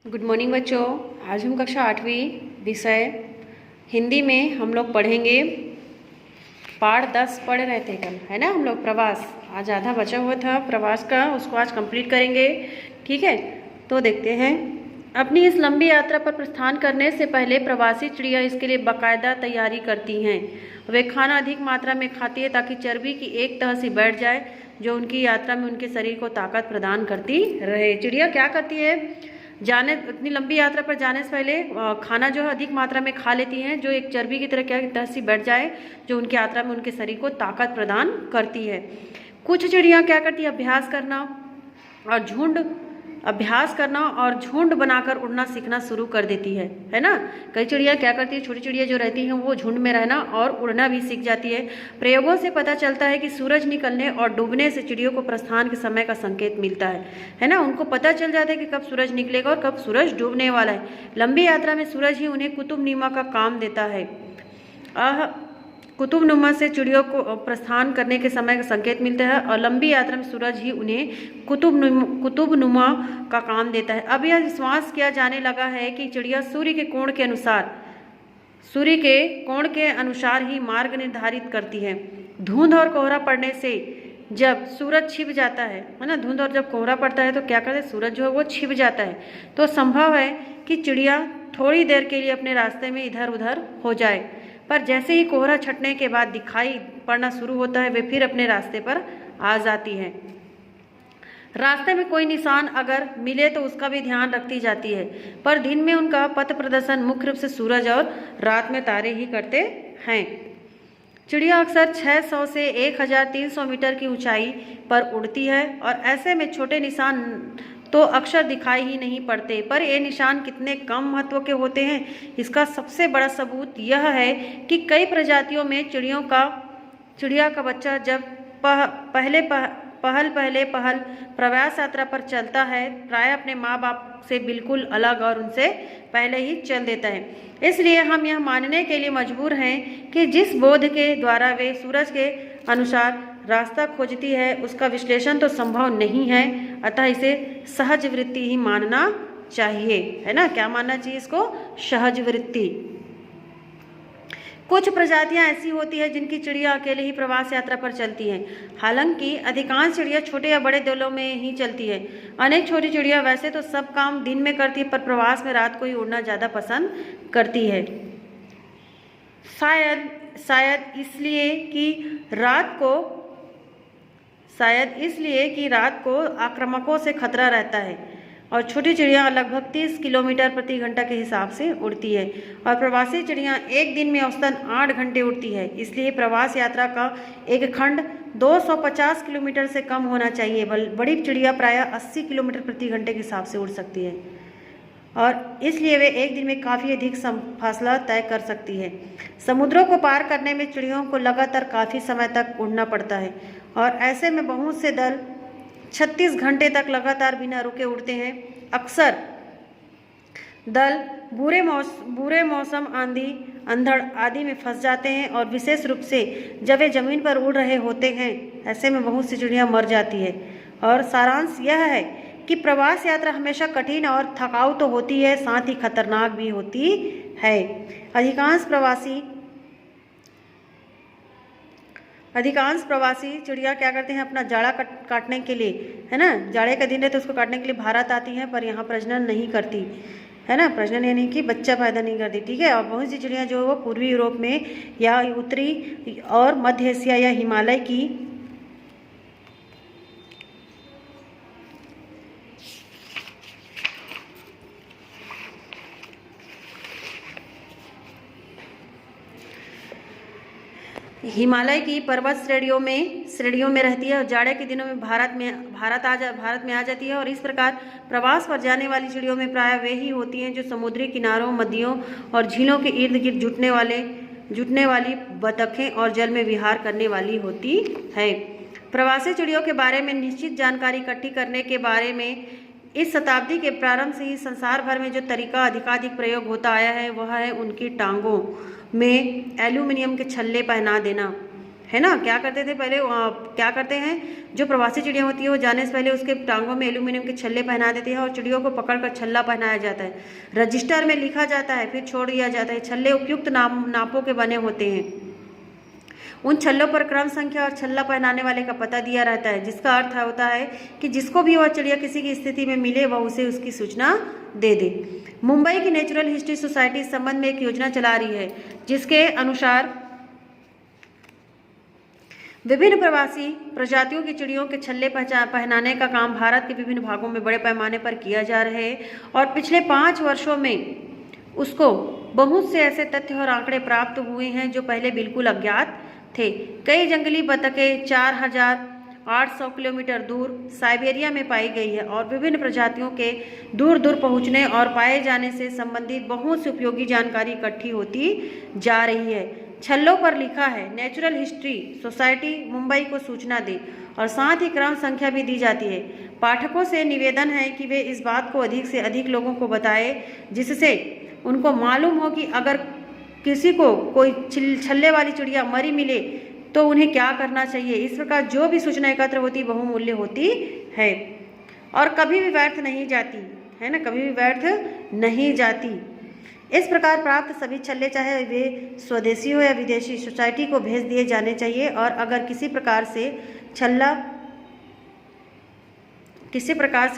Good morning बच्चों। आज हम कक्षा 8वीं विषय हिंदी में हम लोग पढ़ेंगे। पाठ 10 पढ़ रहे थे कल, है ना। हम लोग प्रवास, आज आधा बचा हुआ था प्रवास का, उसको आज कंप्लीट करेंगे। ठीक है, तो देखते हैं। अपनी इस लंबी यात्रा पर प्रस्थान करने से पहले प्रवासी चिड़िया इसके लिए बाकायदा तैयारी करती हैं। वे खाना अधिक मात्रा में खाती है ताकि चर्बी की एक तह सी बैठ जाए जो उनकी यात्रा में उनके शरीर को ताकत प्रदान करती रहे। चिड़िया क्या करती है, इतनी लंबी यात्रा पर जाने से पहले खाना जो है अधिक मात्रा में खा लेती हैं, जो एक चर्बी की तरह क्या तह सी बैठ जाए जो उनकी यात्रा में उनके शरीर को ताकत प्रदान करती है। कुछ चिड़िया क्या करती है, अभ्यास करना और झुंड बनाकर उड़ना सीखना शुरू कर देती है ना। कई चिड़िया क्या करती है, छोटी चिड़िया जो रहती हैं वो झुंड में रहना और उड़ना भी सीख जाती है। प्रयोगों से पता चलता है कि सूरज निकलने और डूबने से चिड़ियों को प्रस्थान के समय का संकेत मिलता है ना। उनको पता चल जाता है कि कब सूरज निकलेगा और कब सूरज डूबने वाला है। लंबी यात्रा में सूरज ही उन्हें कुतुबनुमा का काम देता है। कुतुबनुमा से चिड़ियों को प्रस्थान करने के समय का संकेत मिलता है और लंबी यात्रा में सूरज ही उन्हें कुतुबनुमा का काम देता है। अब यह विश्वास किया जाने लगा है कि चिड़िया सूर्य के कोण के अनुसार ही मार्ग निर्धारित करती है। धुंध और कोहरा पड़ने से जब सूरज छिप जाता है ना, धुंध और जब कोहरा पड़ता है तो क्या करते हैं, सूरज जो है वो छिप जाता है। तो संभव है कि चिड़िया थोड़ी देर के लिए अपने रास्ते में इधर उधर हो जाए, पर जैसे ही कोहरा छटने के बाद दिखाई पड़ना शुरू होता है वे फिर अपने रास्ते पर आ जाती है। रास्ते में कोई निशान अगर मिले तो उसका भी ध्यान रखती जाती है, पर दिन में उनका पथ प्रदर्शन मुख्य रूप से सूरज और रात में तारे ही करते हैं। चिड़िया अक्सर 600 से 1300 मीटर की ऊंचाई पर उड़ती है और ऐसे में छोटे निशान तो अक्सर दिखाई ही नहीं पड़ते, पर ये निशान कितने कम महत्व के होते हैं इसका सबसे बड़ा सबूत यह है कि कई प्रजातियों में चिड़िया का बच्चा जब पहले प्रवास यात्रा पर चलता है प्राय अपने माँ बाप से बिल्कुल अलग और उनसे पहले ही चल देता है। इसलिए हम यह मानने के लिए मजबूर हैं कि जिस बोध के द्वारा वे सूरज के अनुसार रास्ता खोजती है उसका विश्लेषण तो संभव नहीं है, अतः इसे सहज वृत्ति ही मानना चाहिए, है ना। क्या मानना चाहिए इसको, सहज वृत्ति। कुछ प्रजातियां ऐसी होती है जिनकी चिड़िया अकेले ही प्रवास यात्रा पर चलती हैं। हालांकि अधिकांश चिड़िया छोटे या बड़े दलों में ही चलती है। अनेक छोटी चिड़िया वैसे तो सब काम दिन में करती है, पर प्रवास में रात को ही उड़ना ज़्यादा पसंद करती है। शायद इसलिए कि रात को आक्रामकों से खतरा रहता है और छोटी चिड़िया लगभग 30 किलोमीटर प्रति घंटा के हिसाब से उड़ती है और प्रवासी चिड़िया एक दिन में औसतन 8 घंटे उड़ती है। इसलिए प्रवास यात्रा का एक खंड 250 किलोमीटर से कम होना चाहिए। बड़ी चिड़िया प्रायः 80 किलोमीटर प्रति घंटे के हिसाब से उड़ सकती है और इसलिए वे एक दिन में काफ़ी अधिक फासला तय कर सकती है। समुद्रों को पार करने में चिड़ियों को लगातार काफ़ी समय तक उड़ना पड़ता है और ऐसे में बहुत से दल 36 घंटे तक लगातार बिना रुके उड़ते हैं। अक्सर दल बुरे मौसम, आंधी, अंधड़ आदि में फंस जाते हैं और विशेष रूप से जब वे जमीन पर उड़ रहे होते हैं ऐसे में बहुत सी चिड़िया मर जाती है। और सारांश यह है कि प्रवास यात्रा हमेशा कठिन और थकाऊ तो होती है, साथ ही खतरनाक भी होती है। अधिकांश प्रवासी चिड़िया क्या करते हैं, अपना जाड़ा काटने के लिए, है ना, जाड़े का दिन है तो उसको काटने के लिए भारत आती हैं, पर यहाँ प्रजनन नहीं करती, है ना। प्रजनन यानी कि बच्चा पैदा नहीं करती, ठीक है। और बहुत सी चिड़िया जो है वो पूर्वी यूरोप में या उत्तरी और मध्य एशिया या हिमालय की पर्वत श्रेणियों में रहती है और जाड़े के दिनों में भारत में आ जाती है। और इस प्रकार प्रवास पर जाने वाली चिड़ियों में प्राय वे ही होती हैं जो समुद्री किनारों, नदियों और झीलों के इर्द गिर्द जुटने वाली बतखें और जल में विहार करने वाली होती है। प्रवासी चिड़ियों के बारे में निश्चित जानकारी इकट्ठी करने के बारे में इस शताब्दी के प्रारंभ से ही संसार भर में जो तरीका अधिकाधिक प्रयोग होता आया है वह है उनकी टांगों में एल्यूमिनियम के छल्ले पहना देना, है ना। क्या करते थे पहले, क्या करते हैं, जो प्रवासी चिड़िया होती है वो जाने से पहले उसके टांगों में एल्यूमिनियम के छल्ले पहना देते हैं और चिड़ियों को पकड़कर छल्ला पहनाया जाता है, रजिस्टर में लिखा जाता है, फिर छोड़ दिया जाता है। छल्ले उपयुक्त नापों के बने होते हैं। उन छल्लों पर क्रम संख्या और छल्ला पहनाने वाले का पता दिया रहता है, जिसका अर्थ होता है कि जिसको भी वह चिड़िया किसी की स्थिति में मिले वह उसे उसकी सूचना दे दे। मुंबई की नेचुरल हिस्ट्री सोसाइटी इस संबंध में एक योजना चला रही है, जिसके अनुसार विभिन्न प्रवासी प्रजातियों की चिड़ियों के छल्ले पहनाने का काम भारत के विभिन्न भागों में बड़े पैमाने पर किया जा रहा है और पिछले 5 वर्षों में उसको बहुत से ऐसे तथ्य और आंकड़े प्राप्त हुए हैं जो पहले बिल्कुल अज्ञात थे। कई जंगली बतखें 4800 किलोमीटर दूर साइबेरिया में पाई गई है और विभिन्न प्रजातियों के दूर दूर पहुंचने और पाए जाने से संबंधित बहुत सी उपयोगी जानकारी इकट्ठी होती जा रही है। छल्लों पर लिखा है नेचुरल हिस्ट्री सोसाइटी मुंबई को सूचना दे और साथ ही क्रम संख्या भी दी जाती है। पाठकों से निवेदन है कि वे इस बात को अधिक से अधिक लोगों को बताएं, जिससे उनको मालूम हो कि अगर किसी को कोई छल्ले वाली चिड़िया मरी मिले तो उन्हें क्या करना चाहिए। इस प्रकार जो भी सूचना एकत्र होती बहुमूल्य होती है और कभी भी व्यर्थ नहीं जाती है ना, कभी भी व्यर्थ नहीं जाती। इस प्रकार प्राप्त सभी छल्ले चाहे वे स्वदेशी हो या विदेशी सोसाइटी को भेज दिए जाने चाहिए और अगर किसी प्रकार से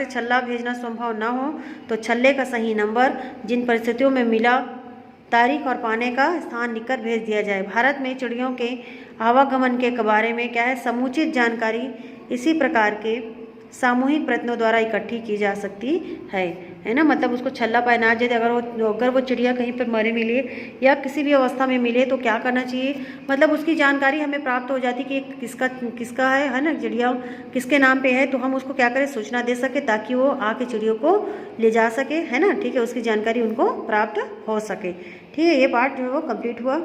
छल्ला भेजना संभव न हो तो छल्ले का सही नंबर, जिन परिस्थितियों में मिला, तारीख और पाने का स्थान लिखकर भेज दिया जाए। भारत में चिड़ियों के आवागमन के बारे में क्या है, समुचित जानकारी इसी प्रकार के सामूहिक प्रयत्नों द्वारा इकट्ठी की जा सकती है ना। मतलब उसको छल्ला पहना जाए, अगर वो चिड़िया कहीं पर मरे मिले या किसी भी अवस्था में मिले तो क्या करना चाहिए, मतलब उसकी जानकारी हमें प्राप्त हो जाती कि किसका है ना, चिड़िया किसके नाम पे है, तो हम उसको क्या करें, सूचना दे सके ताकि वो आके चिड़ियों को ले जा सके, है ना। ठीक है, उसकी जानकारी उनको प्राप्त हो सके। ठीक है, ये पार्ट जो है वो कंप्लीट हुआ।